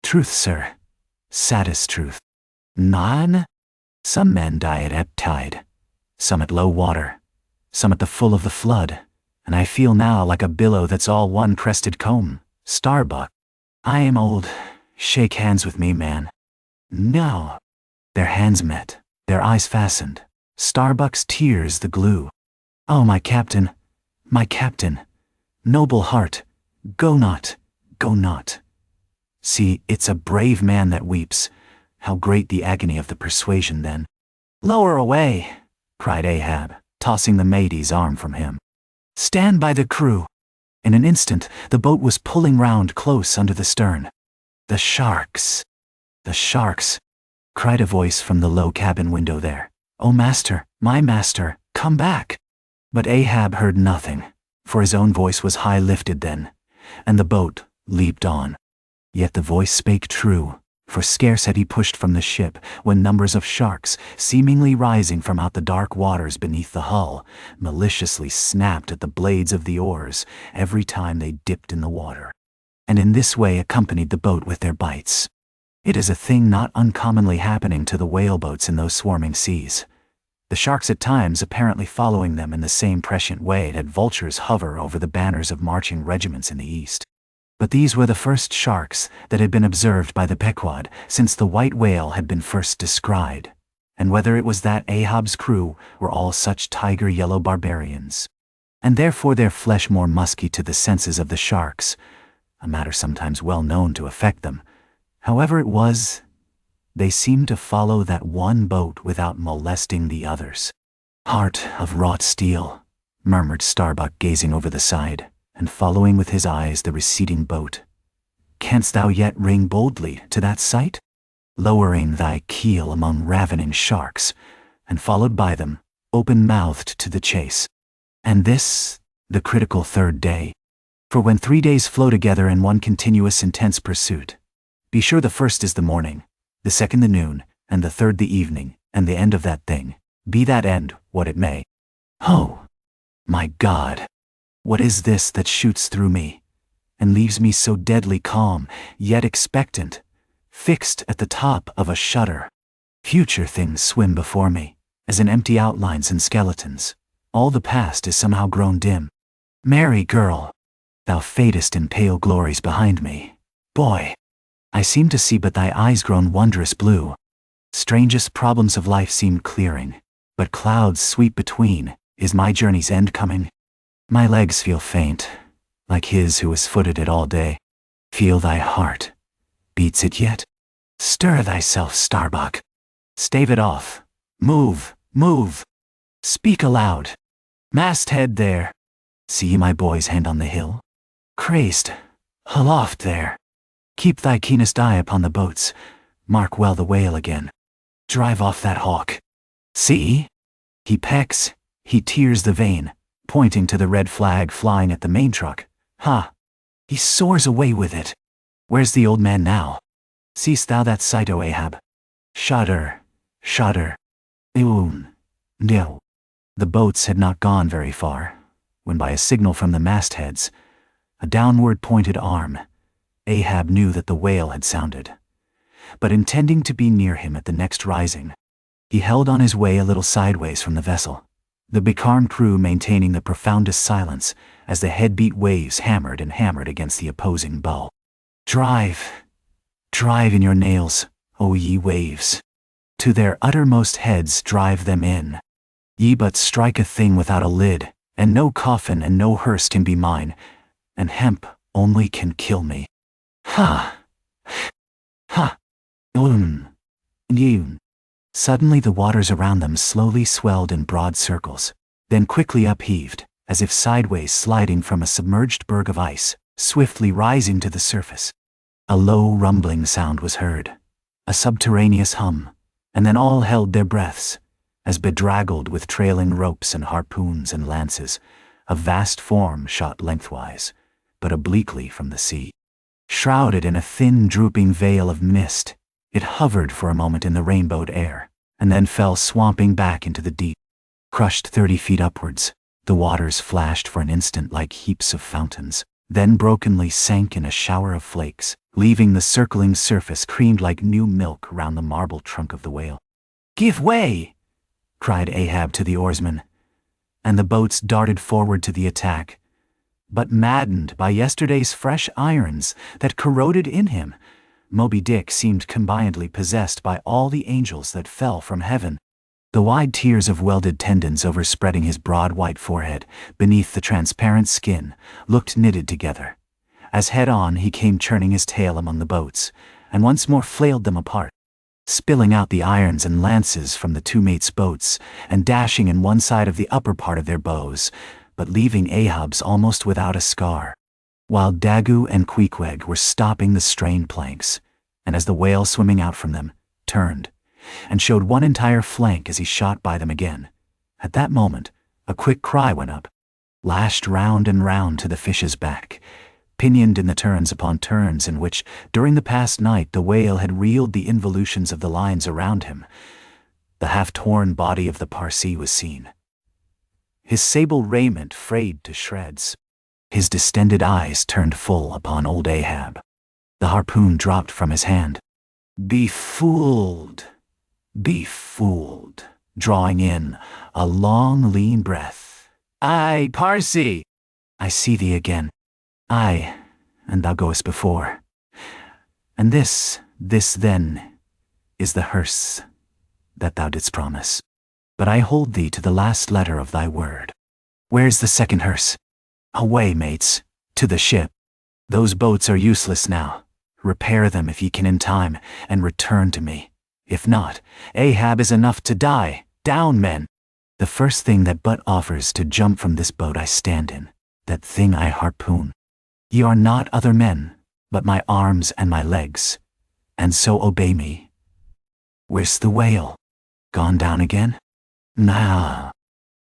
Truth, sir. Saddest truth. None? Some men die at ebb tide, some at low water, some at the full of the flood, and I feel now like a billow that's all one crested comb. Starbuck. I am old. Shake hands with me, man. No. Their hands met, their eyes fastened. Starbuck's tears the glue. Oh, my captain, noble heart, go not, go not. See, it's a brave man that weeps. How great the agony of the persuasion then. Lower away, cried Ahab, tossing the matey's arm from him. Stand by the crew. In an instant, the boat was pulling round close under the stern. The sharks, cried a voice from the low cabin window there. Oh, master, my master, come back. But Ahab heard nothing, for his own voice was high lifted then, and the boat leaped on. Yet the voice spake true, for scarce had he pushed from the ship, when numbers of sharks, seemingly rising from out the dark waters beneath the hull, maliciously snapped at the blades of the oars every time they dipped in the water, and in this way accompanied the boat with their bites. It is a thing not uncommonly happening to the whaleboats in those swarming seas, the sharks at times apparently following them in the same prescient way that vultures hover over the banners of marching regiments in the east. But these were the first sharks that had been observed by the Pequod since the white whale had been first descried, and whether it was that Ahab's crew were all such tiger-yellow barbarians, and therefore their flesh more musky to the senses of the sharks, a matter sometimes well known to affect them. However it was, they seemed to follow that one boat without molesting the others. Heart of wrought steel, murmured Starbuck, gazing over the side, and following with his eyes the receding boat. Canst thou yet ring boldly to that sight? Lowering thy keel among ravening sharks, and followed by them, open-mouthed to the chase. And this, the critical third day. For when 3 days flow together in one continuous intense pursuit, be sure the first is the morning, the second the noon, and the third the evening, and the end of that thing, be that end what it may. Oh, my God, what is this that shoots through me, and leaves me so deadly calm, yet expectant, fixed at the top of a shudder? Future things swim before me, as in empty outlines and skeletons. All the past is somehow grown dim. Merry girl, thou fadest in pale glories behind me. Boy, I seem to see but thy eyes grown wondrous blue. Strangest problems of life seem clearing, but clouds sweep between. Is my journey's end coming? My legs feel faint, like his who has footed it all day. Feel thy heart. Beats it yet? Stir thyself, Starbuck. Stave it off. Move, move. Speak aloud. Masthead there. See my boy's hand on the hill? Crazed. Aloft there. Keep thy keenest eye upon the boats. Mark well the whale again. Drive off that hawk. See? He pecks, he tears the vane, pointing to the red flag flying at the main truck. Ha! He soars away with it. Where's the old man now? Seest thou that sight, O Ahab? Shudder, shudder. Eun, no. The boats had not gone very far, when by a signal from the mastheads, a downward pointed arm, Ahab knew that the whale had sounded. But intending to be near him at the next rising, he held on his way a little sideways from the vessel, the becalmed crew maintaining the profoundest silence as the head-beat waves hammered and hammered against the opposing bow. Drive, drive in your nails, O ye waves. To their uttermost heads drive them in. Ye but strike a thing without a lid, and no coffin and no hearse can be mine, and hemp only can kill me. Ha! Ha! Oon! Yoon! Suddenly the waters around them slowly swelled in broad circles, then quickly upheaved, as if sideways sliding from a submerged berg of ice, swiftly rising to the surface. A low rumbling sound was heard, a subterraneous hum, and then all held their breaths, as bedraggled with trailing ropes and harpoons and lances, a vast form shot lengthwise, but obliquely from the sea. Shrouded in a thin drooping veil of mist, it hovered for a moment in the rainbowed air, and then fell swamping back into the deep. Crushed 30 feet upwards, the waters flashed for an instant like heaps of fountains, then brokenly sank in a shower of flakes, leaving the circling surface creamed like new milk round the marble trunk of the whale. "Give way!" cried Ahab to the oarsmen, and the boats darted forward to the attack. But maddened by yesterday's fresh irons that corroded in him, Moby Dick seemed combinedly possessed by all the angels that fell from heaven. The wide tiers of welded tendons overspreading his broad white forehead, beneath the transparent skin, looked knitted together, as head-on he came churning his tail among the boats, and once more flailed them apart, spilling out the irons and lances from the two mates' boats, and dashing in one side of the upper part of their bows, but leaving Ahab's almost without a scar, while Dagoo and Queequeg were stopping the strained planks, and as the whale swimming out from them, turned, and showed one entire flank as he shot by them again. At that moment, a quick cry went up, lashed round and round to the fish's back, pinioned in the turns upon turns in which, during the past night, the whale had reeled the involutions of the lines around him. The half-torn body of the Parsee was seen, his sable raiment frayed to shreds, his distended eyes turned full upon old Ahab. The harpoon dropped from his hand. "Be fooled, drawing in a long, lean breath. "Aye, Parsee, I see thee again. Aye, and thou goest before. And this then, is the hearse that thou didst promise. But I hold thee to the last letter of thy word. Where's the second hearse? Away, mates, to the ship. Those boats are useless now. Repair them if ye can in time, and return to me. If not, Ahab is enough to die. Down, men! The first thing that but offers to jump from this boat I stand in, that thing I harpoon. Ye are not other men, but my arms and my legs, and so obey me. Where's the whale? Gone down again? Nah."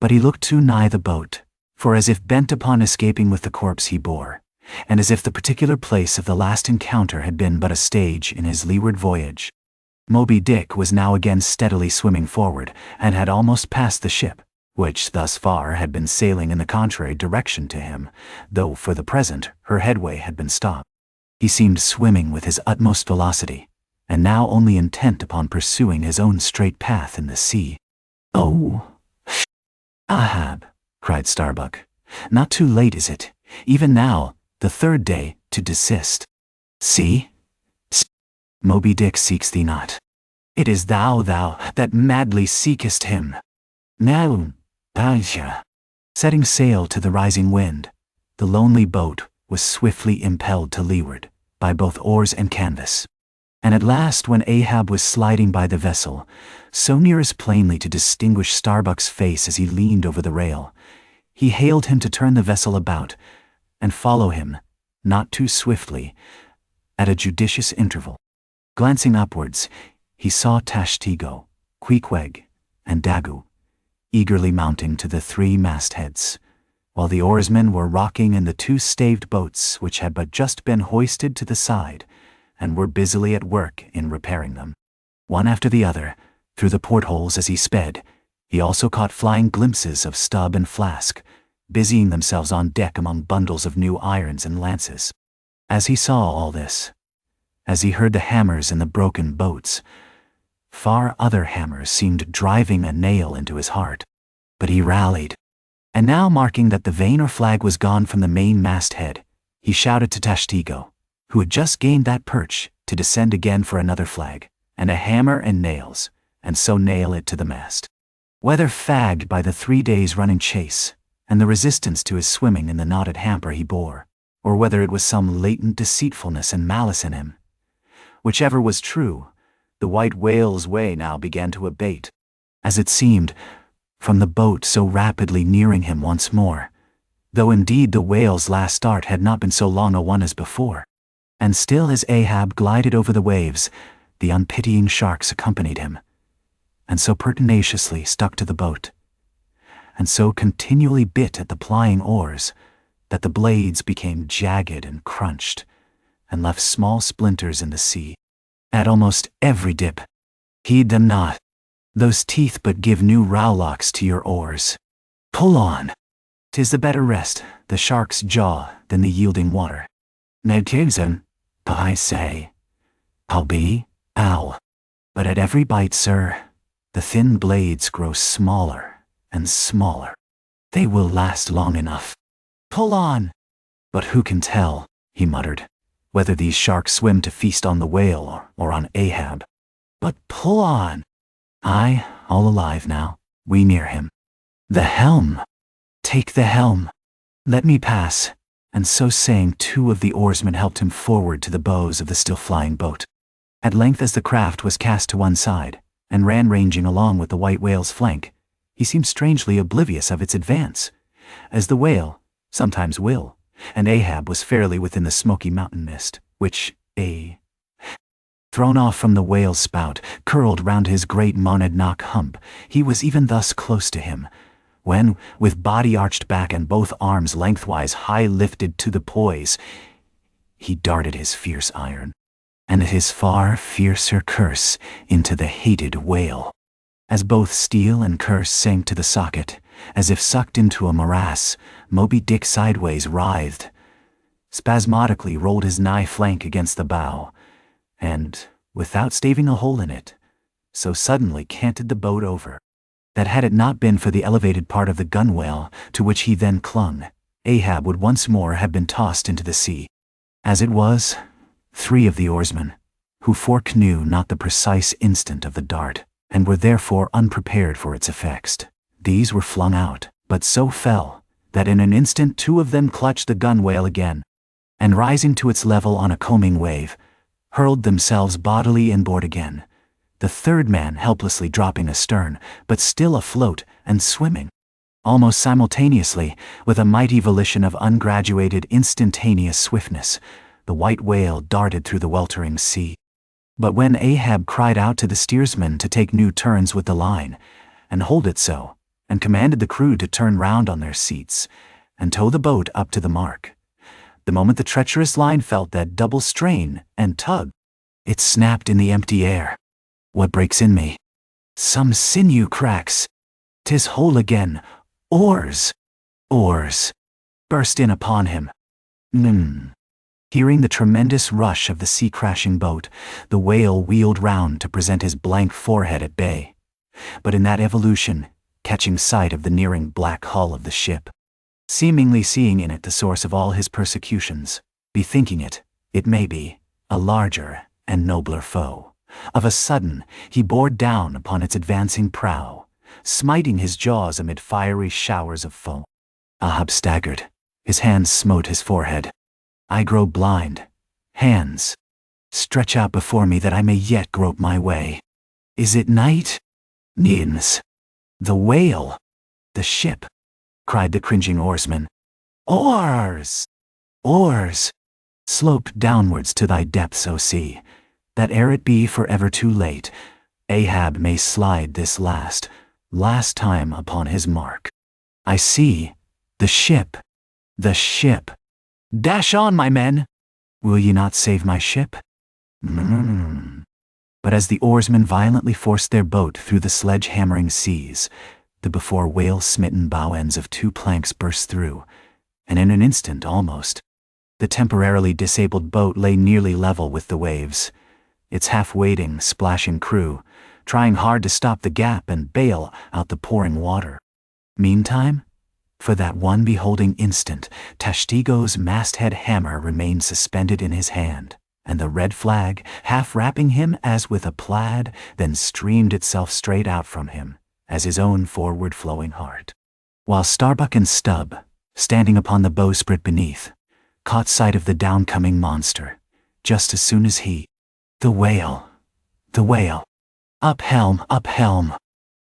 But he looked too nigh the boat, for as if bent upon escaping with the corpse he bore, and as if the particular place of the last encounter had been but a stage in his leeward voyage, Moby Dick was now again steadily swimming forward, and had almost passed the ship, which thus far had been sailing in the contrary direction to him, though for the present her headway had been stopped. He seemed swimming with his utmost velocity, and now only intent upon pursuing his own straight path in the sea. "Oh, Ahab," cried Starbuck, "not too late is it, even now, the third day, to desist? See? Moby Dick seeks thee not. It is thou that madly seekest him. Now, Tasha." Setting sail to the rising wind, the lonely boat was swiftly impelled to leeward, by both oars and canvas. And at last, when Ahab was sliding by the vessel, so near as plainly to distinguish Starbuck's face as he leaned over the rail, he hailed him to turn the vessel about, and follow him, not too swiftly, at a judicious interval. Glancing upwards, he saw Tashtego, Queequeg, and Dagoo, eagerly mounting to the three mastheads, while the oarsmen were rocking in the two staved boats which had but just been hoisted to the side, and were busily at work in repairing them. One after the other, through the portholes as he sped, he also caught flying glimpses of Stubb and Flask, busying themselves on deck among bundles of new irons and lances. As he saw all this, as he heard the hammers in the broken boats, far other hammers seemed driving a nail into his heart. But he rallied, and now marking that the vane or flag was gone from the main masthead, he shouted to Tashtego, who had just gained that perch, to descend again for another flag, and a hammer and nails, and so nail it to the mast. Whether fagged by the 3 days' running chase, and the resistance to his swimming in the knotted hamper he bore, or whether it was some latent deceitfulness and malice in him, whichever was true, the white whale's way now began to abate, as it seemed, from the boat so rapidly nearing him once more, though indeed the whale's last start had not been so long a one as before. And still as Ahab glided over the waves, the unpitying sharks accompanied him, and so pertinaciously stuck to the boat, and so continually bit at the plying oars, that the blades became jagged and crunched, and left small splinters in the sea. At almost every dip, heed them not. Those teeth but give new rowlocks to your oars. Pull on, 'Tis the better rest, the shark's jaw, than the yielding water. Nedkevzen, I say. I'll be, ow. But at every bite, sir, the thin blades grow smaller and smaller. They will last long enough. Pull on! But who can tell, he muttered, whether these sharks swim to feast on the whale or on Ahab. But pull on! Aye, all alive now. We near him. The helm! Take the helm! Let me pass. And so saying, 2 of the oarsmen helped him forward to the bows of the still flying boat. At length, as the craft was cast to one side, and ran ranging along with the white whale's flank, he seemed strangely oblivious of its advance, as the whale sometimes will, and Ahab was fairly within the smoky mountain mist, which, thrown off from the whale's spout, curled round his great monadnock hump. He was even thus close to him, when, with body arched back and both arms lengthwise high lifted to the poise, he darted his fierce iron, and his far fiercer curse into the hated whale. As both steel and curse sank to the socket, as if sucked into a morass, Moby Dick sideways writhed, spasmodically rolled his nigh flank against the bow, and, without staving a hole in it, so suddenly canted the boat over, that had it not been for the elevated part of the gunwale to which he then clung, Ahab would once more have been tossed into the sea. As it was, 3 of the oarsmen, who foreknew not the precise instant of the dart, and were therefore unprepared for its effects, these were flung out, but so fell, that in an instant 2 of them clutched the gunwale again, and rising to its level on a combing wave, hurled themselves bodily inboard again, the 3rd man helplessly dropping astern, but still afloat and swimming. Almost simultaneously, with a mighty volition of ungraduated instantaneous swiftness, the white whale darted through the weltering sea. But when Ahab cried out to the steersman to take new turns with the line, and hold it so, and commanded the crew to turn round on their seats, and tow the boat up to the mark, the moment the treacherous line felt that double strain and tug, it snapped in the empty air. What breaks in me? Some sinew cracks. 'Tis whole again. Oars! Oars! Burst in upon him. Hearing the tremendous rush of the sea-crashing boat, the whale wheeled round to present his blank forehead at bay. But in that evolution, catching sight of the nearing black hull of the ship, seemingly seeing in it the source of all his persecutions, bethinking it, it may be, a larger and nobler foe, of a sudden he bore down upon its advancing prow, smiting his jaws amid fiery showers of foam. Ahab staggered. His hands smote his forehead. I grow blind. Hands, stretch out before me that I may yet grope my way. Is it night? Niens. The whale. The ship, cried the cringing oarsman. Oars! Oars! Slope downwards to thy depths, O sea, that ere it be forever too late, Ahab may slide this last time upon his mark. I see, the ship, the ship. Dash on, my men! Will ye not save my ship? But as the oarsmen violently forced their boat through the sledge-hammering seas, the before whale-smitten bow ends of 2 planks burst through, and in an instant almost, the temporarily disabled boat lay nearly level with the waves, its half-wading, splashing crew trying hard to stop the gap and bail out the pouring water. Meantime, for that one beholding instant, Tashtego's masthead hammer remained suspended in his hand, and the red flag, half wrapping him as with a plaid, then streamed itself straight out from him, as his own forward-flowing heart. While Starbuck and Stubb, standing upon the bowsprit beneath, caught sight of the downcoming monster, just as soon as he, the whale, up helm, up helm.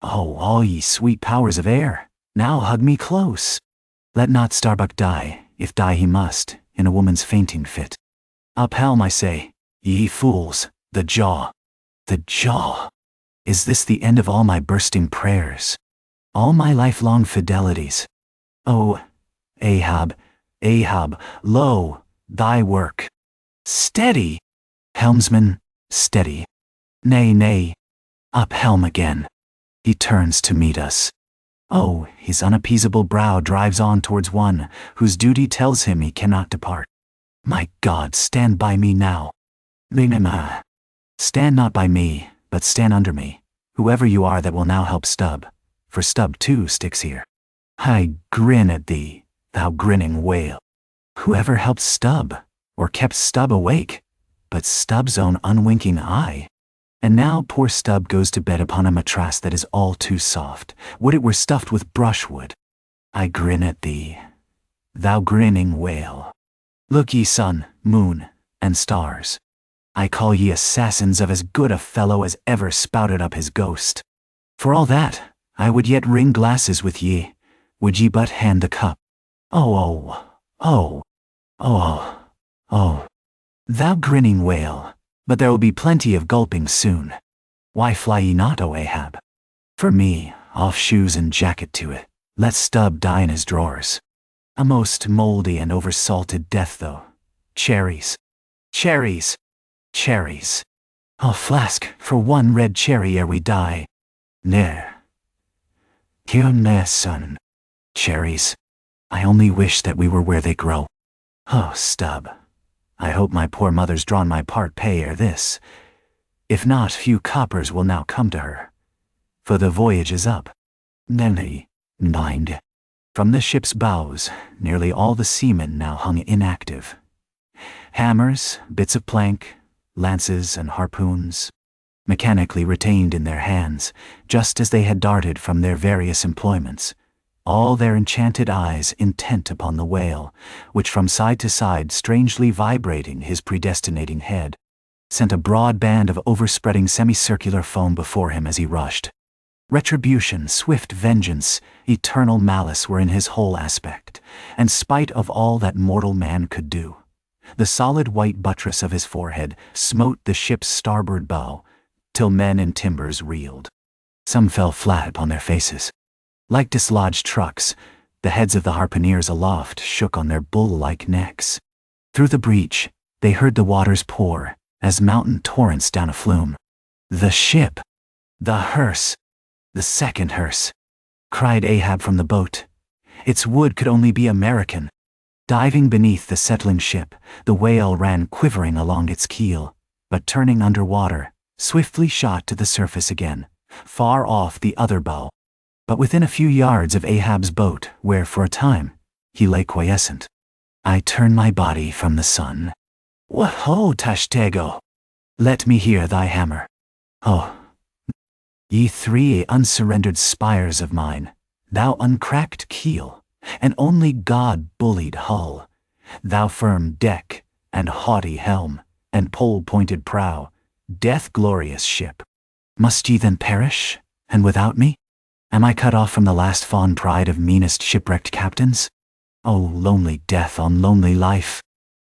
Oh, all ye sweet powers of air, now hug me close. Let not Starbuck die, if die he must, in a woman's fainting fit. Up helm, I say, ye fools, the jaw. The jaw. Is this the end of all my bursting prayers? All my lifelong fidelities? Oh, Ahab, Ahab, lo, thy work. Steady! Helmsman, steady. Nay, nay. Up helm again. He turns to meet us. Oh, his unappeasable brow drives on towards one whose duty tells him he cannot depart. My God, stand by me now. Minima. Stand not by me, but stand under me, whoever you are that will now help Stubb, for Stubb too sticks here. I grin at thee, thou grinning whale. Whoever helped Stubb, or kept Stubb awake, but Stubb's own unwinking eye? And now poor Stubb goes to bed upon a mattress that is all too soft. Would it were stuffed with brushwood. I grin at thee, thou grinning whale. Look ye, sun, moon, and stars. I call ye assassins of as good a fellow as ever spouted up his ghost. For all that, I would yet ring glasses with ye, would ye but hand the cup. Oh, oh, oh, oh, oh. Thou grinning whale, but there will be plenty of gulping soon. Why fly ye not, O Ahab? For me, off shoes and jacket to it, let Stubb die in his drawers. A most mouldy and over-salted death, though. Cherries. Cherries. Cherries. Oh, Flask, for one red cherry ere we die. Ne'er. Here ne'er, son. Cherries. I only wish that we were where they grow. Oh, Stubb. I hope my poor mother's drawn my part pay ere this. If not, few coppers will now come to her. For the voyage is up. Nelly, mind. From the ship's bows, nearly all the seamen now hung inactive. Hammers, bits of plank, lances, and harpoons, mechanically retained in their hands, just as they had darted from their various employments, all their enchanted eyes intent upon the whale, which from side to side, strangely vibrating his predestinating head, sent a broad band of overspreading semicircular foam before him as he rushed. Retribution, swift vengeance, eternal malice were in his whole aspect, and spite of all that mortal man could do. The solid white buttress of his forehead smote the ship's starboard bow, till men and timbers reeled. Some fell flat upon their faces. Like dislodged trucks, the heads of the harpooneers aloft shook on their bull-like necks. Through the breach, they heard the waters pour, as mountain torrents down a flume. The ship! The hearse! The second hearse! Cried Ahab from the boat. Its wood could only be American. Diving beneath the settling ship, the whale ran quivering along its keel, but turning under water, swiftly shot to the surface again, far off the other bow, but within a few yards of Ahab's boat, where for a time he lay quiescent. I turn my body from the sun. Whoa, Tashtego! Let me hear thy hammer. Oh, ye three unsurrendered spires of mine, thou uncracked keel, and only God-bullied hull, thou firm deck, and haughty helm, and pole-pointed prow, death-glorious ship. Must ye then perish, and without me? Am I cut off from the last fond pride of meanest shipwrecked captains? Oh, lonely death on lonely life!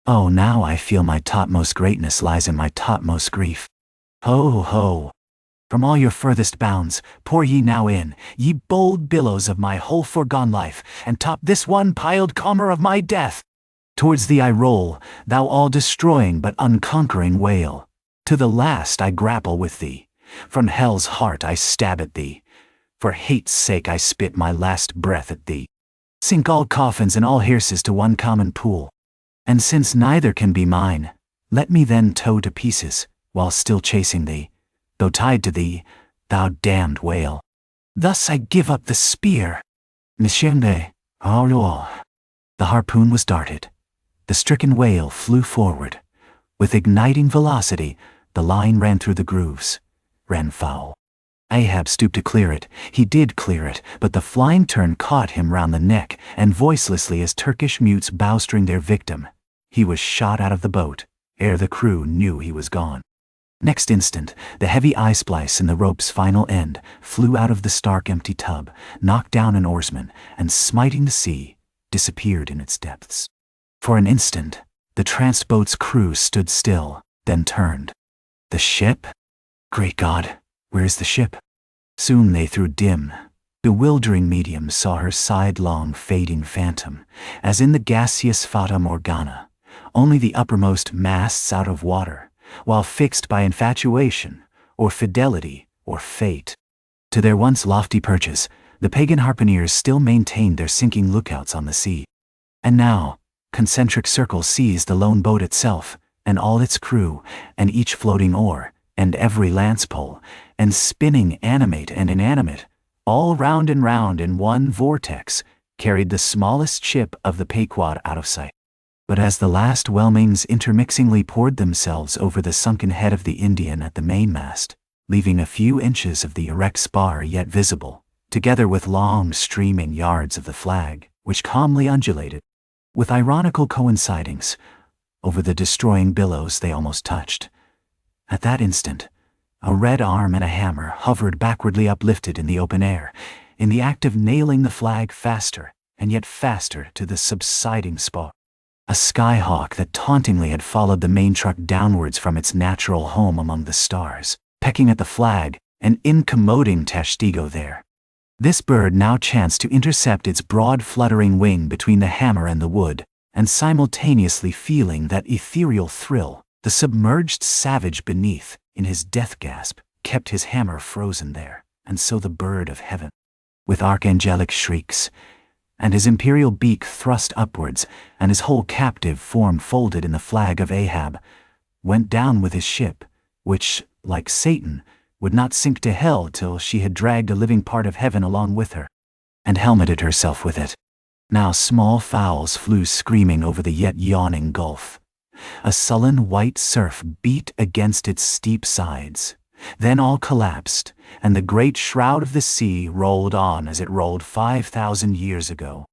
Oh, now I feel my topmost greatness lies in my topmost grief. Ho, ho! From all your furthest bounds, pour ye now in, ye bold billows of my whole foregone life, and top this one piled comber of my death. Towards thee I roll, thou all-destroying but unconquering whale. To the last I grapple with thee. From hell's heart I stab at thee. For hate's sake I spit my last breath at thee. Sink all coffins and all hearses to one common pool. And since neither can be mine, let me then tow to pieces, while still chasing thee, though tied to thee, thou damned whale. Thus I give up the spear. Mishende, oh. The harpoon was darted. The stricken whale flew forward. With igniting velocity, the line ran through the grooves, ran foul. Ahab stooped to clear it. He did clear it, but the flying turn caught him round the neck, and voicelessly as Turkish mutes bowstring their victim, he was shot out of the boat, ere the crew knew he was gone. Next instant, the heavy eye-splice in the rope's final end flew out of the stark empty tub, knocked down an oarsman, and smiting the sea, disappeared in its depths. For an instant, the tranced boat's crew stood still, then turned. The ship? Great God, where is the ship? Soon they through dim, bewildering mediums saw her sidelong fading phantom, as in the gaseous Fata Morgana, only the uppermost masts out of water, while fixed by infatuation, or fidelity, or fate, to their once lofty perches, The pagan harpooneers still maintained their sinking lookouts on the sea. And now, concentric circles seized the lone boat itself, and all its crew, and each floating oar, and every lance pole, and spinning animate and inanimate, all round and round in one vortex, carried the smallest ship of the Pequod out of sight. But as the last whelmings intermixingly poured themselves over the sunken head of the Indian at the mainmast, leaving a few inches of the erect spar yet visible, together with long streaming yards of the flag, which calmly undulated, with ironical coincidings, over the destroying billows they almost touched. At that instant, a red arm and a hammer hovered backwardly uplifted in the open air, in the act of nailing the flag faster and yet faster to the subsiding spar. A skyhawk that tauntingly had followed the main truck downwards from its natural home among the stars, pecking at the flag and incommoding Tashtego there. This bird now chanced to intercept its broad fluttering wing between the hammer and the wood, and simultaneously feeling that ethereal thrill, the submerged savage beneath, in his death gasp, kept his hammer frozen there, and so the bird of heaven, with archangelic shrieks, and his imperial beak thrust upwards, and his whole captive form folded in the flag of Ahab, went down with his ship, which, like Satan, would not sink to hell till she had dragged a living part of heaven along with her, and helmeted herself with it. Now small fowls flew screaming over the yet yawning gulf. A sullen white surf beat against its steep sides. Then all collapsed, and the great shroud of the sea rolled on as it rolled 5,000 years ago,